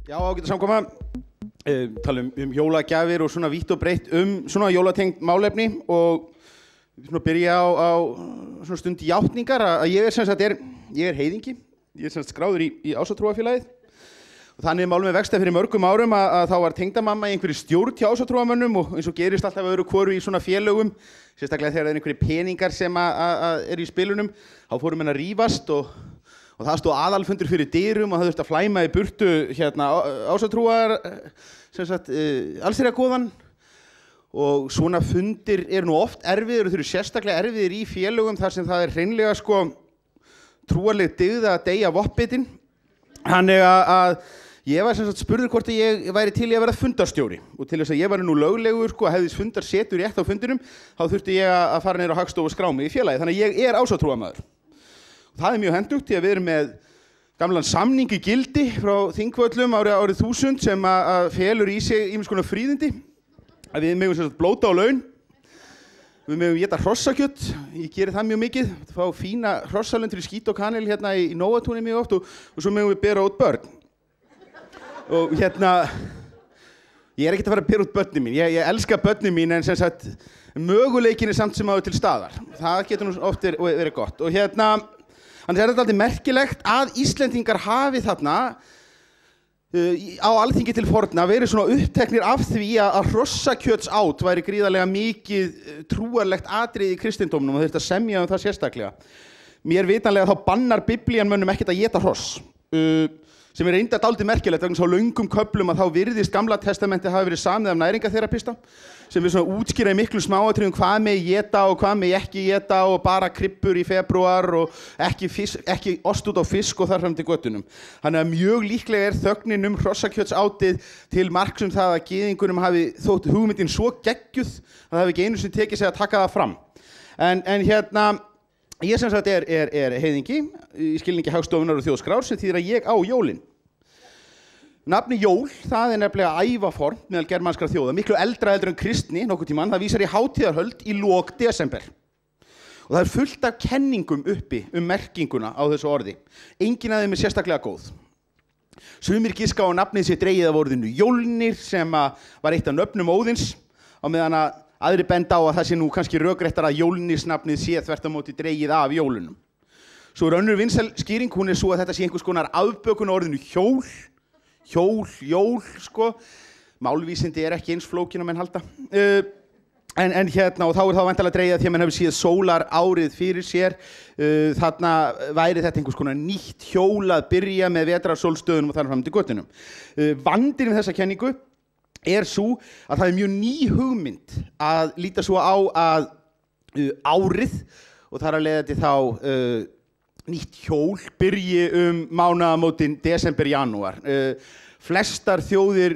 Já, ágæta samkoma. Tala jólagjafir og svona vítt og breytt svona jólatengt málefni og svona byrja á svona stund játningar að ég sem sagt ég heiðingi. Ég sem sagt skráður í Ásatrúarfélagið. Og þannig málum við vexti fyrir mörgum árum að þá var tengdamamma í einhverju stjórn hjá Ásatrúarmönnum og eins og gerist alltaf öðru hvoru í svona félögum, sérstaklega þegar það einhverjir peningar sem eru í spilunum, þá fórum menn að rífast og það stóð aðalfundur fyrir dyrum og það þurfti að flæma í burtu Ásatrúar, sem sagt, allsherjargoðan. Og svona fundir eru nú oft erfiðir og þau eru sérstaklega erfiðir í félögum þar sem það hreinlega sko trúarleg dyggð að deyja voppitinn. Þannig að ég var sem sagt spurður hvort að ég væri til í að vera fundarstjóri og til þess að ég væri nú löglegur sko að hefði fundarsetur rétt á fundinum þá þurfti ég að fara niður á Hagstofu og skrá mig í félagið. Þannig að ég er Ásatrúarmaður. Það mjög hentugt því að við erum með gamlan samning í gildi frá Þingvöllum árið 1000 sem að felur í sig ýmiss konar fríðindi. Að við megum sem sagt blóta á laun, við megum éta hrossakjött, ég geri það mjög mikið, fá fína hrossalönd fyrir skít og kanil hérna í Nóatúni mjög oft og svo megum við bera út börn. Og ég er ekkert að fara að bera út börnin mín, ég elska börnin mín en sem sagt möguleikin samt sem áður til staðar. Það getur nú oft verið gott. Og þannig þetta alltaf merkilegt að Íslendingar hafi þarna á Alþingi til forna verið svona uppteknir af því að hrossakjötsát væri gríðarlega mikið trúarlegt atriði í kristindómnum og þurfti að semja það sérstaklega. Mér vitanlega þá bannar Biblían mönnum ekkert að éta hross, sem reyndar dálítið merkilegt vegna svo löngum köflum að þá virðist Gamla testamentið hafi verið samið af næringaþerapista sem við svona útskýra í miklu smáatriðum hvað megi éta og hvað megi ekki éta og bara krybbur í febrúar og ekki ost út á fisk og þar fram til göttunum. Þannig að mjög líklega þögnin hrossakjötsátið til marks það að gyðingunum hafi þótt hugmyndin svo geggjuð að það hafi ekki einu sinni tekið sig að taka það fram. En ég sem sagt er heiðingi í skilningi Hagstofunnar og Þjóðskrár sem þýðir að ég á jólin. Nafni jól, það nefnilega ævaform meðal germanskra þjóða, miklu eldra heldur en kristni nokkuð tímann, það vísar í hátíðarhöld í lok desember. Og það fullt af kenningum uppi merkinguna á þessu orði. Engin af þeim sérstaklega góð. Sumir giska á nafnið sér dregið af orðinu jólnir sem var eitt af nöfnum Óðins, á meðan að aðri benda á að það sé nú kannski rökréttar að jólnisnafnið sé þvert á móti dregið af jólunum. Svo önnur vinsæl skýring, hún svo að þetta sé einhvers konar afbökun á orðinu jól, sko. Málvísindi ekki eins flókin og menn halda. En og þá það væntanlega dregið því að menn hefur séð sólar árið fyrir sér. Þarna væri þetta einhvers konar nýtt hjól að byrja með vetrarsólstöðunum og þar fram til göttunum. Vandinn við þessa kenningu svo að það mjög ný hugmynd að líta svo á að árið og þar að leiða til þá nýtt hjól byrji mánaðamótin desember-janúar. Flestar þjóðir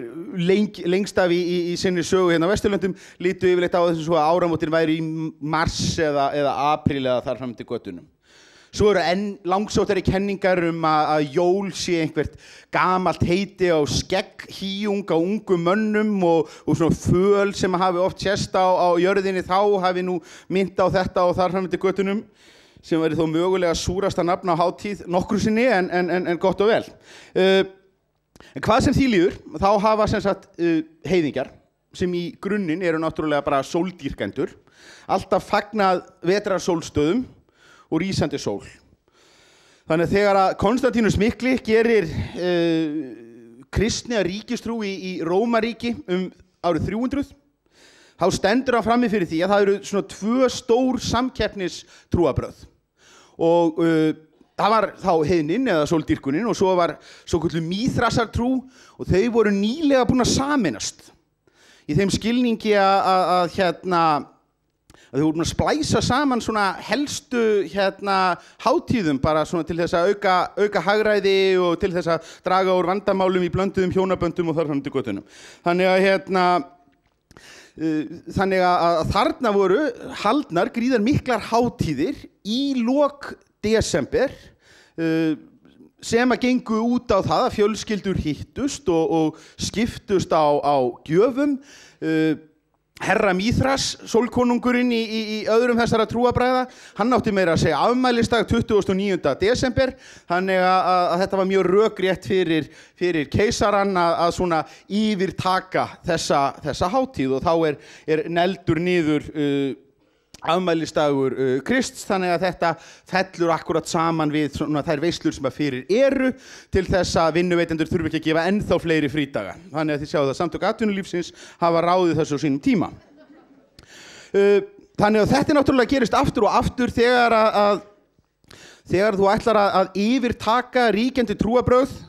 lengst af í sinni sögu hérna á Vesturlöndum lítu yfirleitt á þessu svo að áramótin væri í mars eða apríl eða þar fram til göttunum. Svo eru enn langsóttari kenningar að jól sé einhvert gamalt heiti á skegghýjung á ungum mönnum og svona föl sem hafi oft sést á jörðinni þá hafi nú minnt á þetta og þar fram til göttunum sem væri þó mögulega súrasta nafn á hátíð nokkru sinni en gott og vel. En hvað sem því líður, þá hafa sem sagt heiðingjar sem í grunninn eru náttúrulega bara sóldýrkendur, alltaf fagnað vetrarsólstöðum og rísandi sól. Þannig að þegar að Konstantínus mikli gerir kristna ríkistrú í Rómaríki árið 300, þá stendur hann frammi fyrir því að það eru svona 2 stór samkeppnistrúarbrögð. Og það var þá heiðnin eða sóldýrkunin og svo var svokölluð Míþrasartrú og þau voru nýlega búin að sameinast. Í þeim skilningi að þau voru búin að splæsa saman svona helstu hátíðum bara svona til þess að auka hagræði og til þess að draga úr vandamálum í blönduðum hjónaböndum og þar fram til göttunum. Þannig að þarna voru haldnar gríðar miklar hátíðir í lok desember sem að gengu út á það að fjölskyldur hittust og skiptust á gjöfum Herra Mýþras, sólkonungurinn í öðrum þessara trúabræða, hann átti meira að segja afmælisdag 29. desember, þannig að þetta var mjög rökrétt fyrir keisarann að svona yfirtaka þessa hátíð og þá er negldur niður afmælisdagur Krists, þannig að þetta fellur akkurat saman við svona þær veislur sem að fyrir eru til þess að vinnuveitendur þurfi ekki að gefa ennþá fleiri frídaga. Þannig að þið sjáu það samtök atvinnulífsins hafa ráðið þessu á sínum tíma. Þannig að þetta náttúrulega gerist aftur og aftur þegar þú ætlar að yfirtaka ríkjandi trúarbrögð,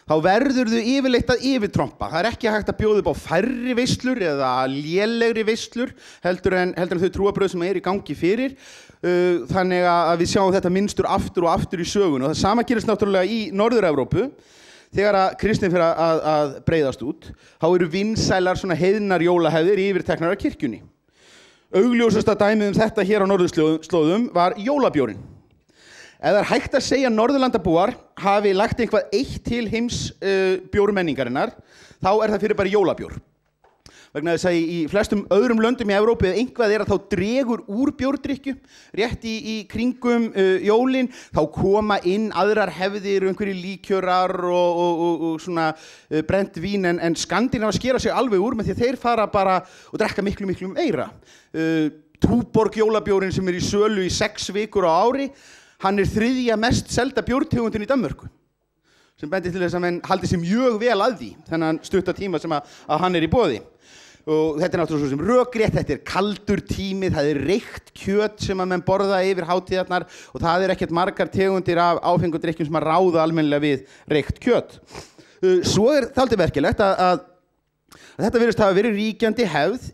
þá verður þú yfirleitt að yfirtrompa. Það ekki hægt að bjóða upp á færri veislur eða lélegri veislur heldur en þau trúarbrögð sem í gangi fyrir. Þannig að við sjáum þetta mynstur aftur og aftur í sögun og það sama gerist náttúrulega í Norður-Evrópu. Þegar að kristnin fyrir að breiðast út, þá eru vinsælar svona heiðnar jólahefðir yfirteknar af kirkjunni. Augljósasta dæmið þetta hér á norðurslóðum var jólabjórinn. Ef það hægt að segja að Norðurlandabúar hafi lagt eitthvað eitt til heims bjórmenningarinnar, þá það fyrir bara jólabjór. Vegna þess að í flestum öðrum löndum í Evrópu eða einhvað að þá dregur úr bjórdrykkju, rétt í kringum jólin, þá koma inn aðrar hefðir, einhverjir líkjörar og svona brennt vín, en Skandinavar skera sig alveg úr með því að þeir fara bara og drekka miklu meira. Túborg jólabjórinn sem í sölu í 6 vikur á ári, hann þriðja mest selda bjórtegundin í Danmörku, sem bendir til þess að menn haldi sig mjög vel að því, þennan stutta tíma sem að hann í boði. Og þetta náttúrulega svo sem rökrétt, þetta kaldur tími, það reykt kjöt sem að menn borða yfir hátíðarnar og það ekkert margar tegundir af áfengum drykkjum sem að ráða almennilega við reykt kjöt. Svo dálítið merkilegt að þetta virðist hafa verið ríkjandi hefð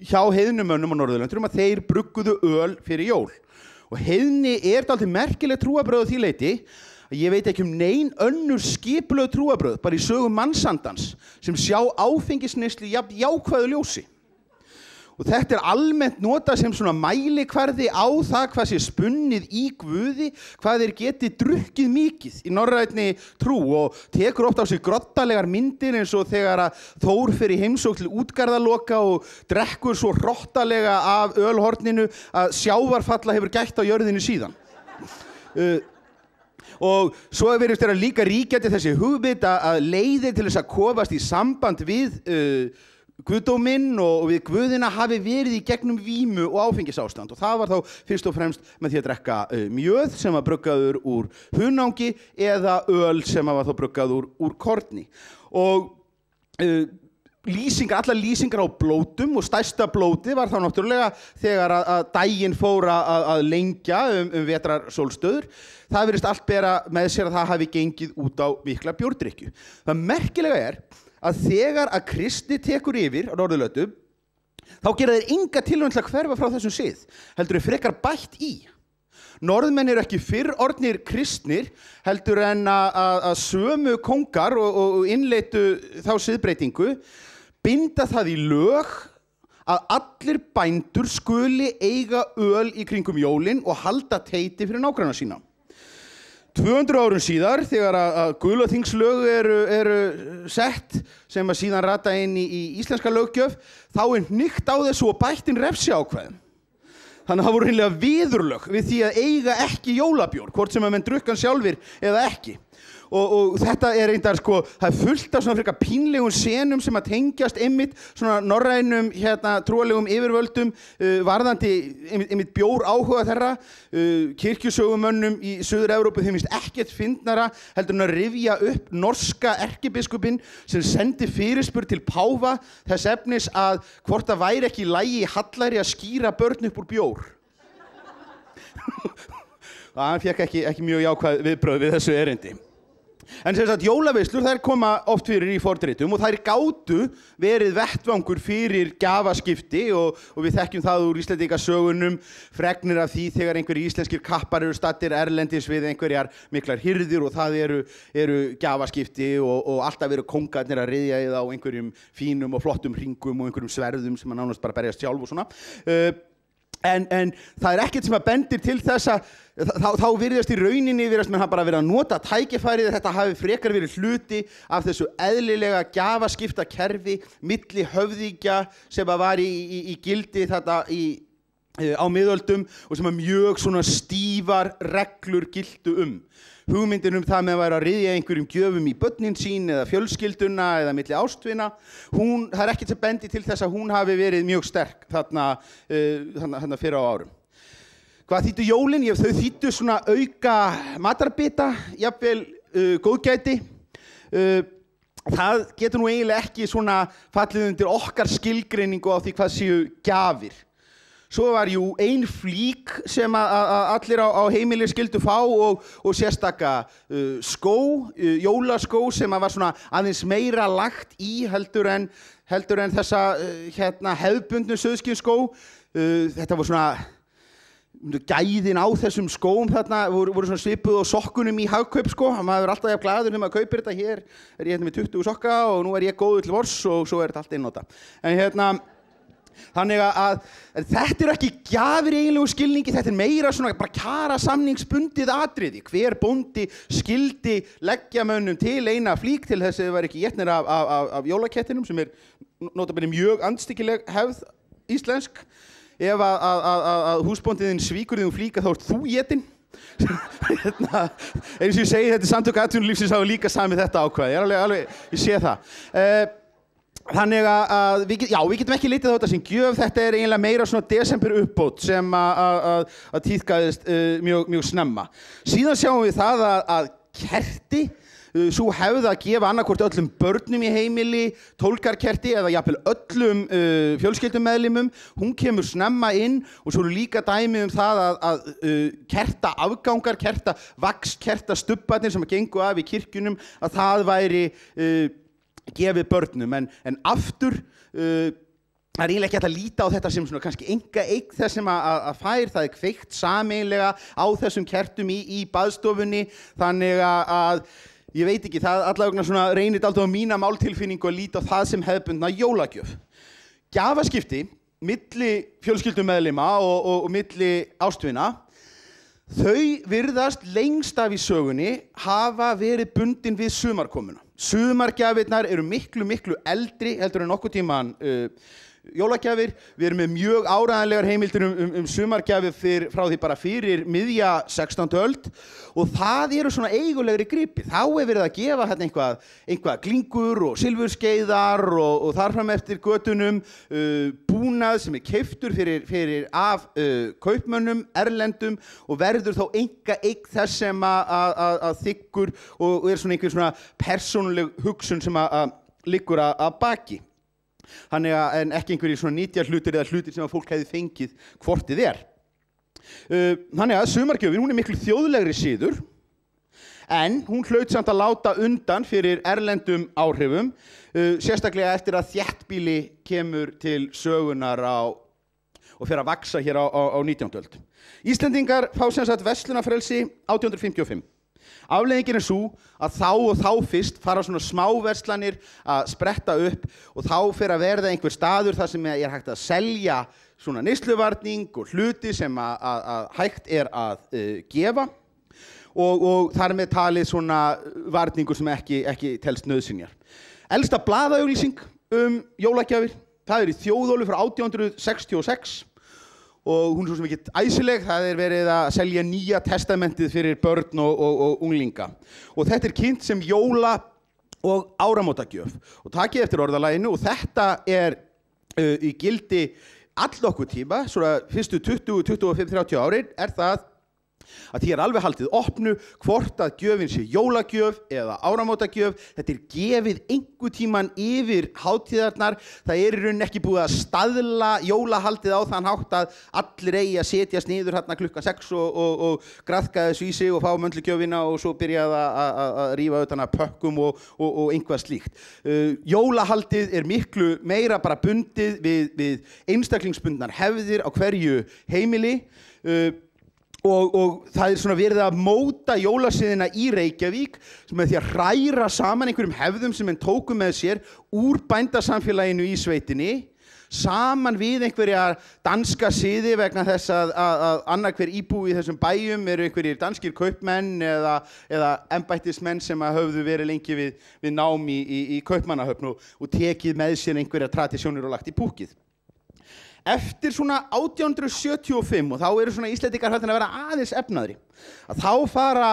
hjá heiðnumönnum á Norðurlöndum að þeir brugguðu öl fyrir jól. Og heiðni dálítið merkileg trúarbrögð á því leyti að ég veit ekki nein önnur skipulögð trúarbrögð bara í sögu mannsandans sem sjá áfengisneyslu jafn jákvæðu ljósi. Og þetta almennt notað sem svona mælikvarði á það hvað sé spunnið í Guði, hvað þeir geti drukkið mikið í norrænni trú og tekur oft á sig grottalegar myndir eins og þegar að Þór fer í heimsókn til útgarðaloka og drekkur svo hrottalega af ölhorninu að sjávarfalla hefur gætt á jörðinni síðan. Og svo virðist þeirra líka ríkjandi þessi hugvit að leiðir til þess að komast í samband við Guðdóminn og við Guðina hafi verið í gegnum vímu og áfengisástand og það var þá fyrst og fremst með því að drekka mjöð sem var bruggaður úr hunangi eða öl sem var þá bruggaður úr korni. Og allar lýsingar á blótum og stærsta blótið var þá náttúrulega þegar að daginn fór að lengja vetrarsólstöður. Það virðist allt bera með sér að það hafi gengið út á mikla bjórdrykkju. Það merkilega að þegar að kristni tekur yfir á Norðurlöndum, þá gera þeir enga tilraun til að hverfa frá þessum sið, heldur þeir frekar bætt í. Norðmenn ekki fyrr orðnir kristnir, heldur en að sömu kóngar og innleitu þá siðbreytingu, binda það í lög að allir bændur skuli eiga öl í kringum jólin og halda teiti fyrir nágranna sína. 200 árum síðar, þegar að Gulaþingslög eru sett, sem að síðan rata inn í íslenska löggjöf, þá hnykkt á þessu og bættin refsiákvæðum. Þannig að það voru hreinlega viðurlög við því að eiga ekki jólabjór, hvort sem að menn drukkan sjálfir eða ekki. Og þetta reyndar það fullt af svona frekar pínlegum senum sem að tengjast einmitt svona norrænum trúarlegum yfirvöldum varðandi einmitt bjór áhuga þeirra. Kirkjusögumönnum í Suður-Evrópu þeim finnst ekkert fyndnara heldur en að rifja upp norska erkibiskupinn sem sendi fyrirspurn til páfa þess efnis að hvort það væri ekki í lagi í hallæri að skýra börn upp úr bjór. Hann fékk ekki mjög jákvæð viðbrögð við þessu erindi. En sem sagt, jólaveislur þær koma oft fyrir í fornritum og þær gátu verið vettvangur fyrir gjafaskipti og við þekkjum það úr Íslendingasögunum, fregnir af því þegar einhverjir íslenskir kappar eru staddir erlendis við einhverjar miklar hirðir og það eru gjafaskipti og alltaf eru kóngarnir að ryðja í það á einhverjum fínum og flottum hringum og einhverjum sverðum sem að nánast bara berjast sjálf og svona. En það ekkert sem að bendir til þess að þá virðast í rauninni menn hafa bara verið að nota tækifærið þetta hafi frekar verið hluti af þessu eðlilega gjafaskipta kerfi milli höfðingja sem að var í gildi þetta á miðöldum og sem að mjög svona stífar reglur giltu hugmyndin það með að vera að ryðja einhverjum gjöfum í börnin sín eða fjölskylduna eða milli ástvina það ekkert sem bendi til þess að hún hafi verið mjög sterk þarna fyrir á árum. Hvað þýddu jólin? Þau þýddu svona auka matarbita, jafnvel góðgæti. Það getur nú eiginlega ekki svona fallið undir okkar skilgreiningu á því hvað séu gjafir. Svo var ein flík sem allir á heimili skyldu fá og sérstaka skó, jólaskó sem var svona aðeins meira lagt í heldur en þessa hefðbundnu sauðskinsskó. Þetta var svona gæðin á þessum skóm þarna voru svona svipuð á sokkunum í Hagkaup sko. Maður alltaf jafn glaður maður kaupir þetta. Hér ég með 20 sokka og nú ég góður til vors og svo þetta allt einnota. En þannig að þetta ekki gjafir eiginlegu skilningi, þetta meira svona bara kjarasamningsbundið atriði. Hver bóndi skyldi leggja mönnum til eina flík til þess að þau væru ekki étnir af jólakettinum sem notabene mjög andstyggileg hefð íslensk. Ef að húsbóndiðinn svíkur þig flíka þá ert þú étinn. Eins og ég segi þetta Samtök atvinnulífsins hafa líka samið þetta ákvæði. Ég sé það. Þannig að við getum ekki litið á þetta sem gjöf, þetta eiginlega meira svona desember uppbót sem að tíðkaðist mjög snemma. Síðan sjáum við það að kerti, sú hefð að gefa annarkvort öllum börnum í heimili, tólkarkerti eða jafnvel öllum fjölskyldumeðlimum, hún kemur snemma inn og svo eru líka dæmi það að kerta afgangar, kerta vaks, kerta stubbarnir sem gengu af í kirkjunum, að það væri gefið börnum, en aftur það eiginlega ekki hægt að líta á þetta sem svona kannski einkaeign þess sem að fær, það kveikt sameiginlega á þessum kertum í baðstofunni, þannig að ég veit ekki, það allavega svona reynir dálítið á mína máltilfinningu að líta á það sem hefðbundna jólagjöf. Gjafaskipti milli fjölskyldumeðlima og milli ástvina, þau virðast lengst af í sögunni hafa verið bundin við sumarkomuna. Sumargjafirnar eru miklu eldri heldur en nokkuð tímann jólagjafir. Við erum með mjög áreiðanlegar heimildir sumargjafir frá því bara fyrir miðja 16. öld og það eru svona eigulegri gripir. Þá verið að gefa hérna eitthvað glingur og silfurskeiðar og þar fram eftir götunum búnað sem keyptur fyrir af kaupmönnum erlendum og verður þá einkaeign þess sem að þiggur og svona einhver svona persónuleg hugsun sem að liggur að baki. Þannig en ekki einhverjir svona nýtja hlutir eða hlutir sem að fólk hefði fengið hvort þið Þannig að sumargjöfin, hún miklu þjóðlegri siður, en hún hlaut samt að láta undan fyrir erlendum áhrifum, sérstaklega eftir að þéttbýli kemur til sögunar og fer að vaksa hér á 19. öld. Íslendingar fá sem sagt verslunarfrelsi 1855. Afleiðingin sú að þá fyrst fara svona smáverslanir að spretta upp og þá fer að verða einhver staður þar sem hægt að selja svona neysluvarning og hluti sem að hægt að gefa og þar með talið svona varningur sem ekki telst nauðsynjar. Elsta blaðaauglýsing jólagjafir, það í Þjóðólfi frá 1866 og hún svo sem ekki æsileg, það verið að selja Nýja testamentið fyrir börn og unglinga. Og þetta kynnt sem jóla- og áramótagjöf. Og takið eftir orðalaginu og þetta í gildi allokkur tíma, svona fyrstu 20, 25, 30 árin, það að því alveg haldið opnu hvort að gjöfin sé jólagjöf eða áramótagjöf. Þetta gefið einhver tíman yfir hátíðarnar. Það í rauninni ekki búið að staðla jólahaldið á þann hátt að allir eigi að setjast niður hérna klukkan 6 og graðka þessu í sig og fá möndlugjöfina og svo byrjað að rífa utan að pökkum og einhvað slíkt. Jólahaldið miklu meira bara bundið við einstaklingsbundnar hefðir á hverju heimili. Og það svona verið að móta jólasiðina í Reykjavík með því að hræra saman einhverjum hefðum sem tóku með sér úr bændasamfélaginu í sveitinni saman við einhverja danska siði vegna þess að annað hver íbúi í þessum bæjum eru einhverjir danskir kaupmenn eða embættismenn sem höfðu verið lengi við nám í kaupmannahöfn og tekið með sér einhverja tradisjónir og lagt í púkkið. Eftir svona 1875, og þá eru svona Íslendingar að vera aðeins efnaðri, að þá fara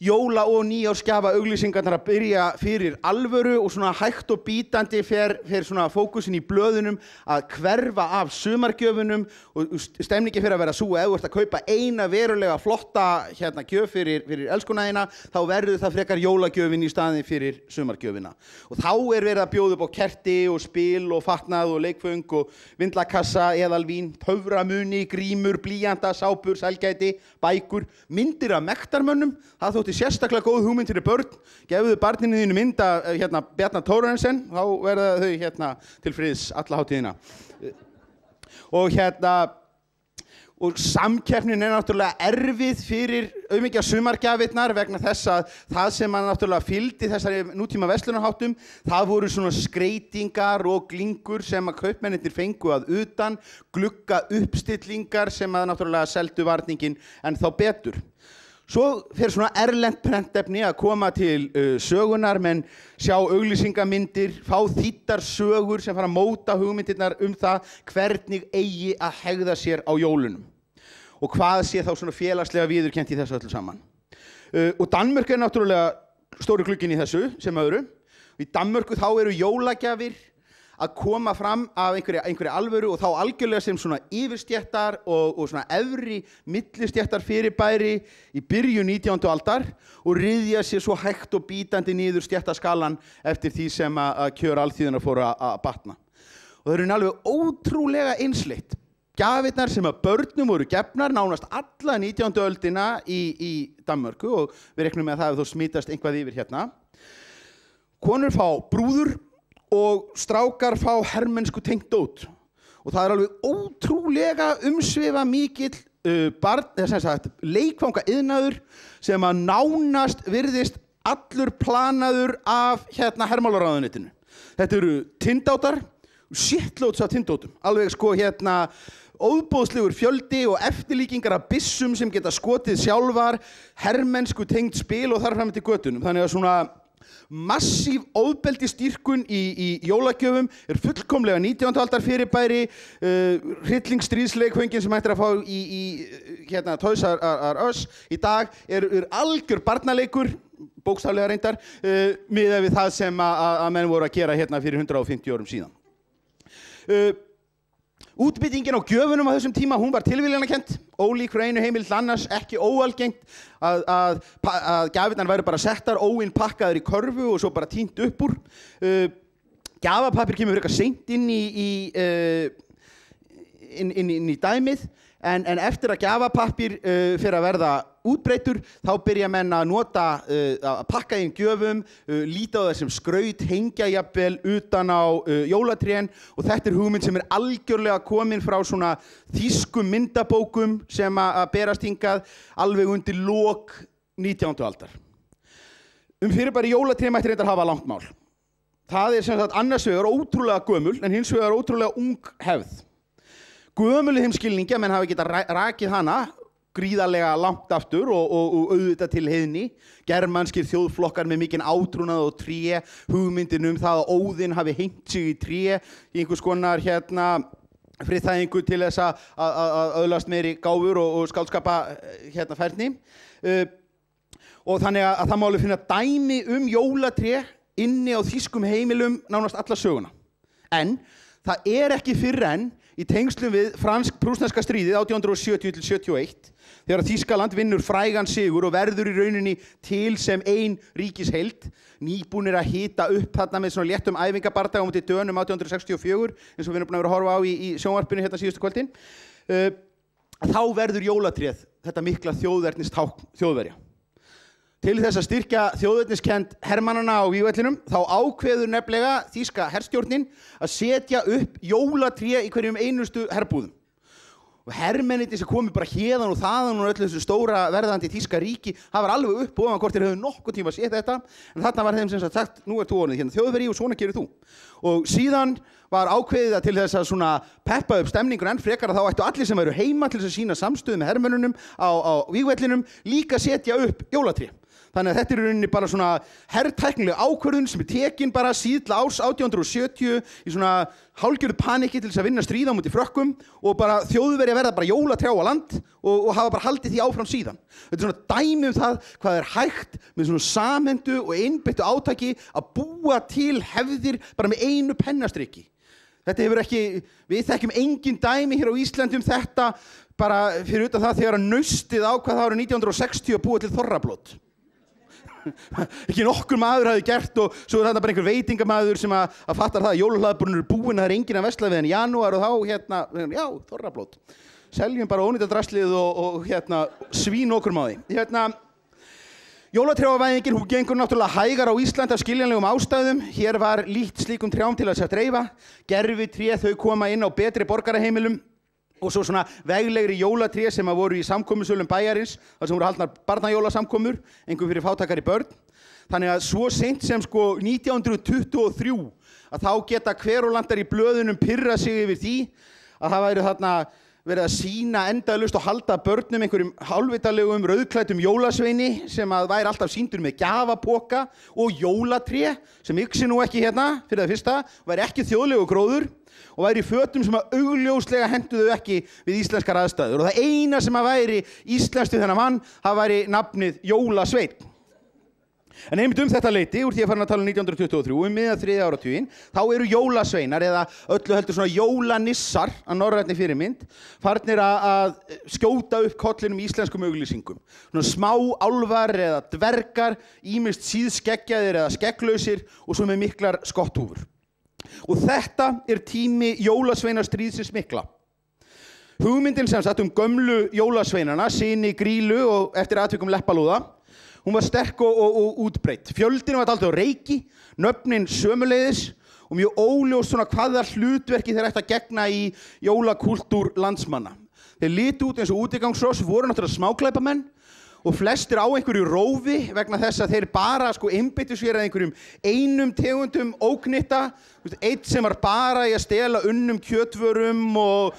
jóla- og nýársgjafa auglýsingarnar að byrja fyrir alvöru og svona hægt og bítandi fer svona fókusin í blöðunum að hverfa af sumargjöfunum og stemningi fyrir að vera svo ef þú ert að kaupa eina verulega flotta gjöf fyrir elskunaðina þá verður það frekar jólagjöfin í staðinn fyrir sumargjöfina. Og þá verið að bjóða upp á kerti og spil og fatnað og leikföng og vindlakassa, eðalvín, töframuni, grímur, blýanta, sápur, sælgæti, bækur, myndir af mektarmönnum. Það þótti sérstaklega góð hugmynd fyrir börn. Gefðu barninu þínu mynd af Bjarna Thorarensen, þá verða þau til friðs alla hátíðina. Og samkeppnin náttúrulega erfið fyrir auðmikið sumargjafirnar vegna þess að það sem náttúrulega fylgdi þessari nútíma verslunarháttum, það voru svona skreytingar og glingur sem að kaupmennirnir fengu að utan, glugga uppstillingar sem að náttúrulega seldu varningin en þá betur. Svo fer svona erlent prentefni að koma til sögunar, menn sjá auglýsingamyndir, fá þýddar sögur sem fara að móta hugmyndirnar það hvernig eigi að hegða sér á jólunum og hvað sé þá svona félagslega viðurkennt í þessu öllu saman. Og Danmörk náttúrulega stóri glugginn í þessu sem öðru. Í Danmörku þá eru jólagjafir að koma fram af einhverju alvöru og þá algjörlega sem svona yfirstéttar og svona efri millistéttar fyrirbæri í byrjun 19. aldar og ryðja sér svo hægt og bítandi niður stéttaskalan eftir því sem að kjör alþýðunar fóru að batna. Og það eru alveg ótrúlega einsleitt. Gjafirnar sem að börnum voru gefnar nánast alla 19. öldina í Danmörku og við reknum með að það hefur þó smitast einhvað yfir hérna. Konur fá brúður og strákar fá hermennsku tengt dót og það alveg ótrúlega umsvifa mikill leikfanga iðnaður sem að nánast virðist allur planaður af hermálaráðuneytinu. Þetta eru tindótar, shitloads af tindótum, alveg óboðslegur fjöldi og eftirlíkingar af byssum sem geta skotið sjálfar, hermennsku tengt spil og þar fram eftir götunum. Þannig að svona massív ofbeldisdýrkun í jólagjöfum fullkomlega 19. aldar fyrirbæri, hryllingsstríðsleikföngin sem hægt að fá í Toys R Us í dag algjör barnaleikur, bókstaflega reyndar, miðað við það sem að menn voru að gera fyrir 150 árum síðan. Útbyggingin á gjöfunum á þessum tíma, hún var tilviljanakennd, ólík frá einu heimili til annars, ekki óalgengt að gjafirnar væru bara settar, óinnpakkaðar í körfu og svo bara tínt upp úr. Gjafapappír kemur frekar seint inn í dæmið, en eftir að gjafapappír fer að verða útbreiddur, þá byrja menn að nota að pakka inn gjöfum, líta á það sem skraut, hengja jafnvel utan á jólatrén og þetta hugmynd sem algjörlega komin frá svona þýskum myndabókum sem að berast hingað alveg undir lok 19. aldar. Fyrirbæri jólatré mætti reyndar hafa langt mál. Það sem sagt annars vegar ótrúlega gömul en hins vegar ótrúlega ung hefð. Gömul í þeim skilningi að menn hafi getað rakið hana gríðarlega langt aftur og auðvitað til heiðni. Germanskir þjóðflokkar með mikinn átrúnað og tré, hugmyndin það að Óðinn hafi hengt sig í tré í einhvers konar friðþægingu til þess að öðlast meiri gáfur og skáldskapa færni. Og þannig að það má alveg finna dæmi jólatré inni á þýskum heimilum nánast alla söguna. En það ekki fyrr en í tengslum við fransk-prússneska stríðið 1870–71 þegar Þýskaland vinnur frægan sigur og verður í rauninni til sem ein ríkisheild, nýbúnir að hita upp þarna með svona léttum æfingabardaga á móti Dönum 1864 eins og við erum búin að vera að horfa á í sjónvarpinu síðustu kvöldin. Þá verður jólatréð þetta mikla þjóðernistákn Þjóðverja. Til þess að styrkja þjóðerniskennd hermannanna á vígvellinum, þá ákveður nefnilega þýska herstjórnin að setja upp jólatré í hverjum einustu herbúðum. og hermennirnir sem komu bara héðan og þaðan og öllu þessu stóra verðandi þýska ríki, það var alveg upp og ofan hvort þeir höfðu nokkuð tíma að sé þetta, en þarna var þeim sem sagt, nú þú orðið hérna Þjóðverji og svona gerir þú. Og síðan var ákveðið að til þess að svona peppa upp stemningur enn frekar að þá ættu allir sem væru heima til þess að sýna samstöðu með hermönnunum á vígvellinum líka setja upp jólatré. Þannig að þetta er í rauninni bara svona herrtæknileg ákvörðun sem er tekin bara síðla árs 1870 í svona hálfgerðu paniki til þess að vinna stríð á móti Frökkum og bara Þjóðverja verða bara jólatrjá á land og hafa bara haldið því áfram síðan. Þetta er svona dæmi um það hvað er hægt með svona samhentu og einbeittu átaki að búa til hefðir bara með einu pennastriki. Þetta hefur ekki, við þekkjum engin dæmi hér á Íslandi um þetta bara fyrir utan það þegar að naustið ákvað það árið 1960 að búa til þorrablót. Ekki nokkur maður hafði gert og svo er þetta bara einhver veitingamaður sem að fattar það að jólahlaðborðin eru búin, það er enginn að versla við en í janúar og þá já, þorrablót. Seljum bara ónýta draslið og svín okkur á því. Jólatrjávæðingin, hún gengur náttúrulega hægar á Íslandi af skiljanlegum ástæðum. Hér var lítt slíkum trjám til að dreifa. Gervitré, þau koma inn á betri borgaraheimilum. Og svo svona veglegri jólatré sem að voru í samkomusölum bæjarins, þar sem voru haldnar barnajólasamkomur, einhver fyrir fátækari börn. Þannig að svo seint sem sko 1923 að þá geta kverulandar í blöðunum pirra sig yfir því að það væri þarna verið að sýna endalaust og halda börnum einhverjum hálfvitalegum rauðklæddum jólasveini sem að væri alltaf sýndur með gjafapoka og jólatré sem yxi nú ekki hérna fyrir það fyrsta, væri ekki þjóðlegu gróður og væri í fötum sem að augljóslega hentuðu ekki við íslenskar aðstæður og það eina sem að væri íslenskt við þennan mann, það væri nafnið Jólasveinn. En einmitt þetta leyti, úr því að fara að tala um 1923, miðjan þriðja áratuginn, þá eru jólasveinar eða öllu heldur svona jólanissar að norrænni fyrirmynd, farnir að skjóta upp kollinum í íslenskum auglýsingum. Svona smá álfar eða dvergar, ýmist síðskeggjaðir eða skegglausir og svo með miklar skotthúfur. Og þetta er tími jólasveinastríðsins mikla. Hugmyndin sem sagt gömlu jólasveinana, syni Grýlu og eftir atvikum Leppalúða, hún var sterk og útbreidd. Fjöldin var dálítið á reiki, nöfnin sömuleiðis og mjög óljós svona hvaða hlutverki þeir ættu að gegna í jólakúltúr landsmanna. Þeir litu út eins og útigangsross, voru náttúrulega smáglæpamenn og flestir á einhverju rófi vegna þess að þeir bara einbeittu sér að einhverjum einum tegundum óknytta, einn sem var bara í að stela unnum kjötvörum og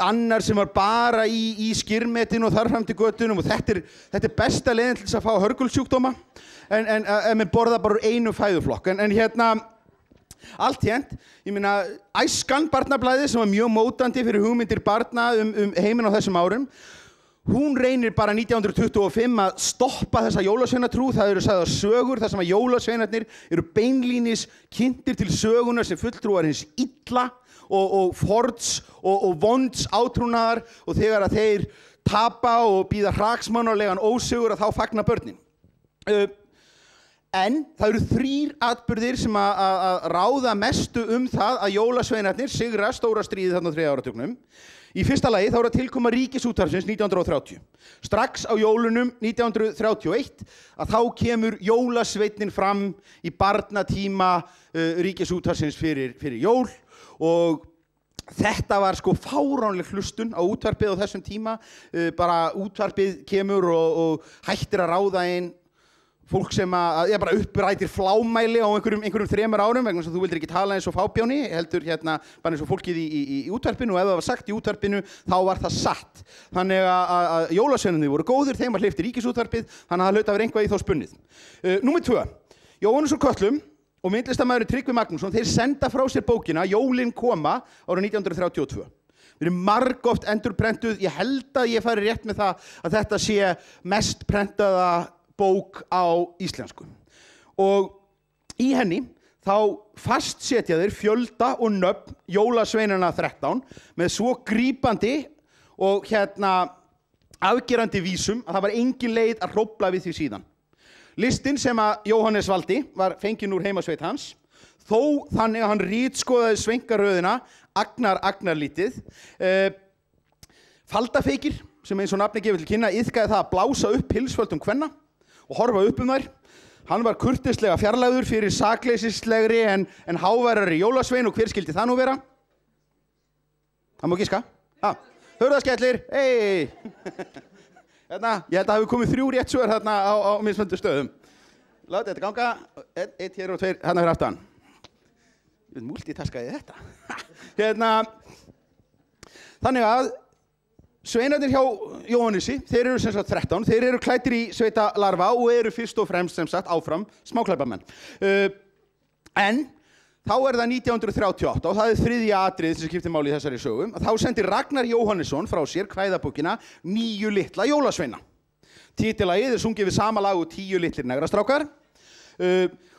annar sem var bara í skyrmetinu og þar fram til götunum og þetta er besta leiðin til þess að fá hörgulsjúkdóma en menn borða bara úr einum fæðuflokk en allt hérnt, ég meina Æskan barnablaðið sem var mjög mótandi fyrir hugmyndir barna heiminn á þessum árum. Hún reynir bara 1925 að stoppa þessa jólasveinatrú, það eru sagðar sögur þar sem að jólasveinarnir eru beinlínis kynntir til sögunar sem fulltrúar hins illa og fords og vonds átrúnaðar og þegar að þeir tapa og bíða hraksmánarlegan ósigur að þá fagna börnin. En það eru 3 atburðir sem að ráða mestu það að jólasveinarnir sigra stóra stríðið þarna á 3. áratugnum. Í fyrsta lagi þá er að tilkoma Ríkisútvarpsins 1930. Strax á jólunum 1931 að þá kemur jólasveinn fram í barnatíma Ríkisútvarpsins fyrir jól og þetta var fáránleg hlustun á útvarpið á þessum tíma. Bara útvarpið kemur og hættir að ráða inn fólk sem bara upprætir flámæli á einhverjum 3 árum vegna þess að þú vildir ekki tala eins og fábjáni, heldur bara eins og fólkið í útvarpinu og ef það var sagt í útvarpinu þá var það satt. Þannig að jólasveinarnir voru góðir, þeim var hleypt í Ríkisútvarpið, þannig að það hlaut að vera einhvað í þá spunnið. Númer 2. Jóhannes úr Kötlum og myndlistarmaðurinn Tryggvi Magnússon, þeir senda frá sér bókina Jólin koma árið 1932. Við erum margoft endurprentuð, ég held að ég fari rétt með það að þetta sé mest prentaða bók á íslensku og í henni þá fastsetja þeir fjölda og nöfn jólasveinana 13 með svo grípandi og afgerandi vísum að það var engin leið að hrófla við því síðan. Listinn sem að Jóhannes valdi var fenginn úr heimasveit hans þó þannig að hann ritskoðaði sveinkaröðina agnarlítið. Faldafeykir sem eins og nafni gefur til kynna iðkaði það að blása upp pilsföldum kvenna og horfa upp þær. Hann var kurteislega fjarlægður fyrir sakleysislegri en háværari jólasvein og hver skildi það nú vera? Það má giska. hurðaskellir, hei. Hérna, ég held að hafi komið 3 rétt svör þarna á mismunandi stöðum. Látið þetta ganga, 1 hér og 2 hérna fyrir aftan. Ég veit multitaskaði þetta. Hérna, þannig að sveinarnir hjá Jóhannesi, þeir eru sem sagt 13, þeir eru klæddir í sveitalarfa og eru fyrst og fremst sem sagt áfram smáklæpamenn. En þá er það 1938 og það er 3. atriðið sem skiptir máli í þessari sögu. Þá sendir Ragnar Jóhannesson frá sér kvæðabókina 9 litla jólasveina. Titillagið er sungið við sama lag og 10 litlir negrastrákar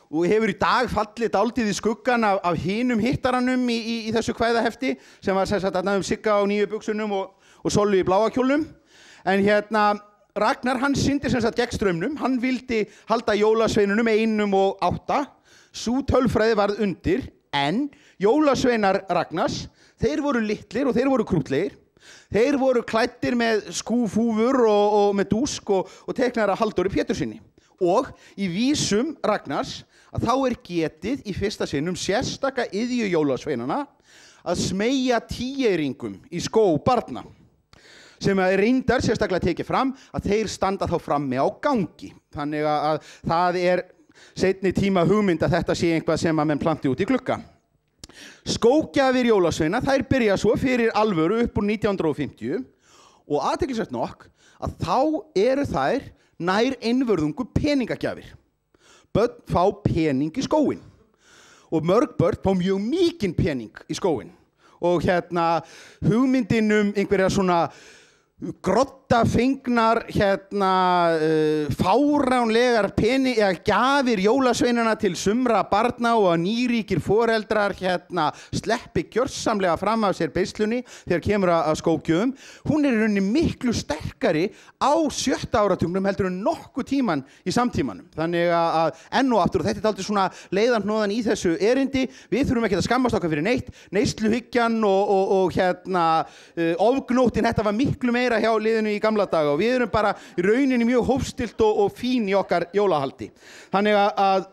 og hefur í dag fallið dálítið í skuggan af hinum hittaranum í þessu kvæðahefti sem var sem sagt Sigga á nýju buxunum og Sollu í bláa kjólnum. En hérna Ragnar hann syndir sem sagt gegn straumnum, hann vildi halda jólasveinunum 1 og 8. Sú tölfræði varð undir, en jólasveinar Ragnars, þeir voru litlir og þeir voru krúttlegir. Þeir voru klæddir með skúfúfur og með dúsk og teknar af Halldóri Pétursinni. Og í vísum Ragnars að þá er getið í fyrsta sinn sérstaka iðju jólasveinana að smeygja tíeringum í skó barna. Sem er reyndar sérstaklega tekið fram að þeir standa þá frammi á gangi. Þannig að það er seinni tíma hugmynd að þetta sé eitthvað sem að menn planti út í glugga. Skógjafir jólasveina, þær byrja svo fyrir alvöru upp úr 1950 og athyglisvert nokk að þá eru þær nær einvörðungu peningagjafir. Börn fá pening í skóinn og mörg börn fá mjög mikinn pening í skóinn. Og hérna hugmyndin einhverja svona grottafengnar fáránlegar gjafir jólasveinana til sumra barna og að nýríkir foreldrar sleppi gjörsamlega fram af sér beislunni þegar kemur að skógjöfum. Hún er í rauninni miklu sterkari á 7. áratugnum heldur en nokkuð tíman í samtímanum. Þannig að enn og aftur, og þetta er dálítið svona leiðarhnoðan í þessu erindi, við þurfum ekki að skammast okkar fyrir neitt, neysluhyggjan og ofgnóttin, þetta var miklu meira hjá liðinu í gamla daga og við erum bara í rauninni mjög hófstillt og fín í okkar jólahaldi. Þannig að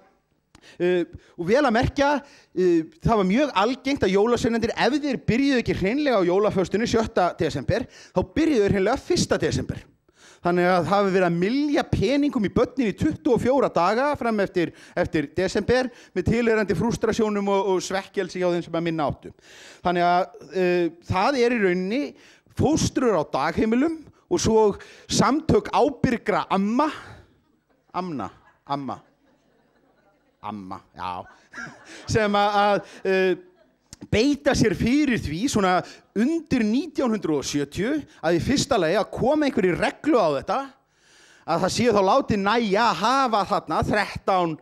og vel að merkja, það var mjög algengt að jólasveinarnir, ef þeir byrjuðu ekki hreinlega á jólaföstunni 7. desember, þá byrjuðu þeir hreinlega 1. desember. Þannig að það hafi verið að mylja peningum í börnin í 24 daga fram eftir desember með tilheyrandi frústrasjónum og svekkelsi hjá þeim sem að minna áttu. Þannig að það er í rauninni fóstrur á dagheimilum og svo samtök ábyrgra amma, já, sem að beita sér fyrir því svona undir 1970 að í fyrsta lagi að koma einhverju reglu á þetta að það sé þá látið nægja að hafa þarna 13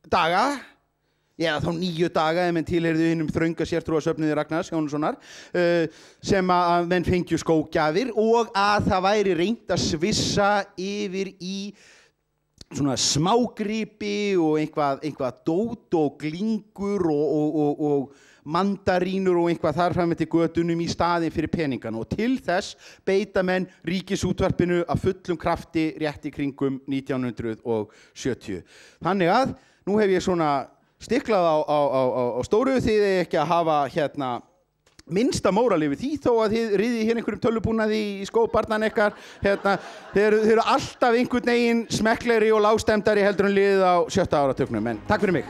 daga eða þá 9 daga ef menn tilheyrðu hinum þrönga sértrúarsöfnuði Ragnars Jóhannessonar sem að menn fengju skógjafir og að það væri reynt að svissa yfir í svona smágripi og eitthvað dót og glingur og mandarínur og eitthvað þar fram eftir götunum í staðinn fyrir peningana og til þess beita menn ríkisútvarpinu af fullum krafti rétt í kringum 1970. Þannig að nú hef ég svona stiklað á stóru, þið ekki að hafa minnsta móral yfir því þó að þið riðið hér einhverjum tölvubúnaði í skóbarnan ykkar. Þeir eru alltaf einhvern veginn smekklegri og lágstemdari heldur en liðið á 7. áratugnum. En takk fyrir mig.